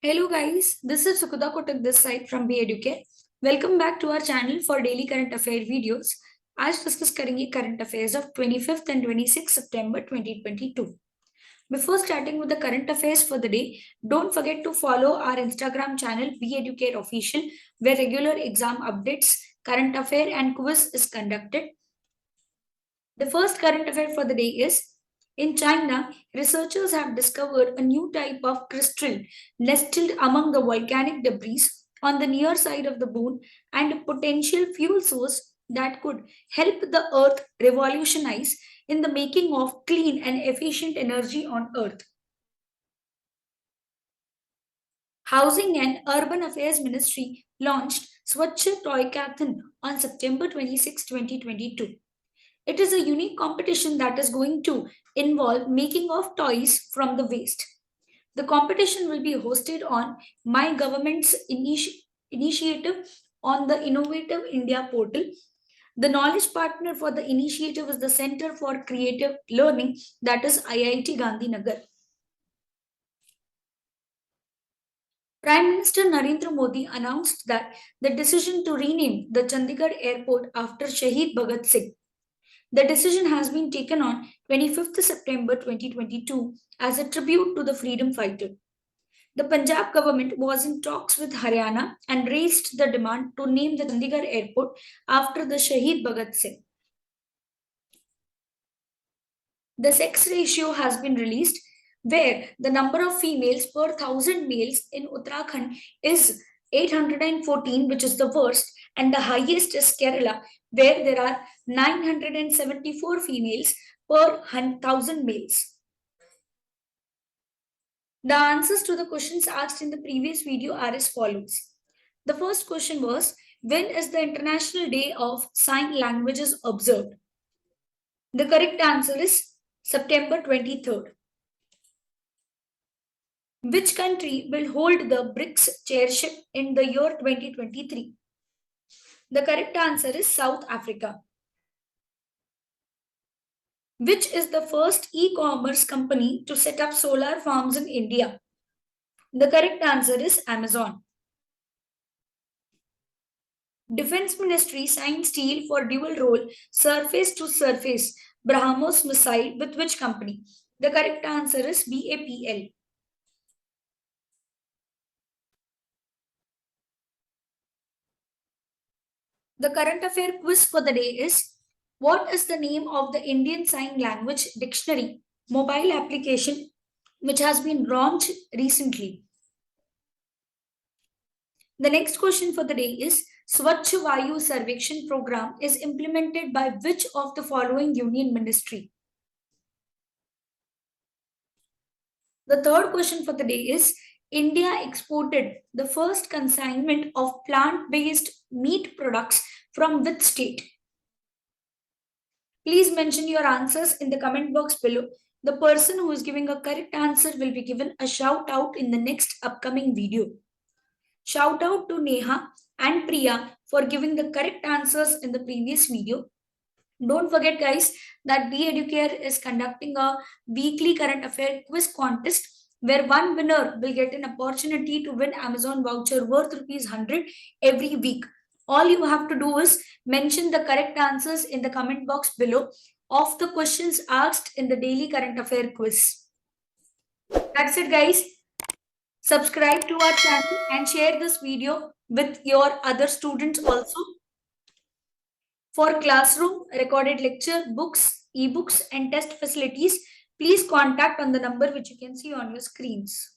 Hello guys, this is Sukhuda Kotak this side from EduCARE. Welcome back to our channel for daily current affair videos. आज discuss करेंगे current affairs of 25th and 26th September 2022. Before starting with the current affairs for the day, don't forget to follow our Instagram channel EduCARE Official, where regular exam updates, current affair and quiz is conducted. The first current affair for the day is in China, researchers have discovered a new type of crystal nestled among the volcanic debris on the near side of the moon and a potential fuel source that could help the Earth revolutionize in the making of clean and efficient energy on Earth. Housing and Urban Affairs Ministry launched Swachh Toykathon on September 26, 2022. It is a unique competition that is going to involve making of toys from the waste. The competition will be hosted on My Government's initiative on the Innovative India portal. The knowledge partner for the initiative is the Center for Creative Learning, that is IIT Gandhinagar. Prime Minister Narendra Modi announced that the decision to rename the Chandigarh airport after Shahid Bhagat Singh. The decision has been taken on 25th September 2022 as a tribute to the freedom fighter. The Punjab government was in talks with Haryana and raised the demand to name the Chandigarh airport after the Shahid Bhagat Singh. The sex ratio has been released where the number of females per 1,000 males in Uttarakhand is 814, which is the worst, and the highest is Kerala, where there are 974 females per 1,000 males. The answers to the questions asked in the previous video are as follows. The first question was, when is the International Day of Sign Languages observed? The correct answer is September 23rd. Which country will hold the BRICS chairship in the year 2023? The correct answer is South Africa. Which is the first e-commerce company to set up solar farms in India? The correct answer is Amazon. Defense Ministry signed deal for dual role Surface-to-Surface BrahMos missile with which company? The correct answer is BAPL. The current affair quiz for the day is, what is the name of the Indian Sign Language Dictionary mobile application which has been launched recently? The next question for the day is, Swachh Vayu Sarvekshan program is implemented by which of the following union ministry? The third question for the day is, India exported the first consignment of plant-based meat products from which state? Please mention your answers in the comment box below. The person who is giving a correct answer will be given a shout out in the next upcoming video. Shout out to Neha and Priya for giving the correct answers in the previous video. Don't forget guys that EduCARE is conducting a weekly current affair quiz contest where one winner will get an opportunity to win Amazon voucher worth ₹100 every week. All you have to do is mention the correct answers in the comment box below of the questions asked in the daily current affair quiz. That's it guys. Subscribe to our channel and share this video with your other students also. For classroom, recorded lecture, books, ebooks and test facilities, please contact on the number which you can see on your screens.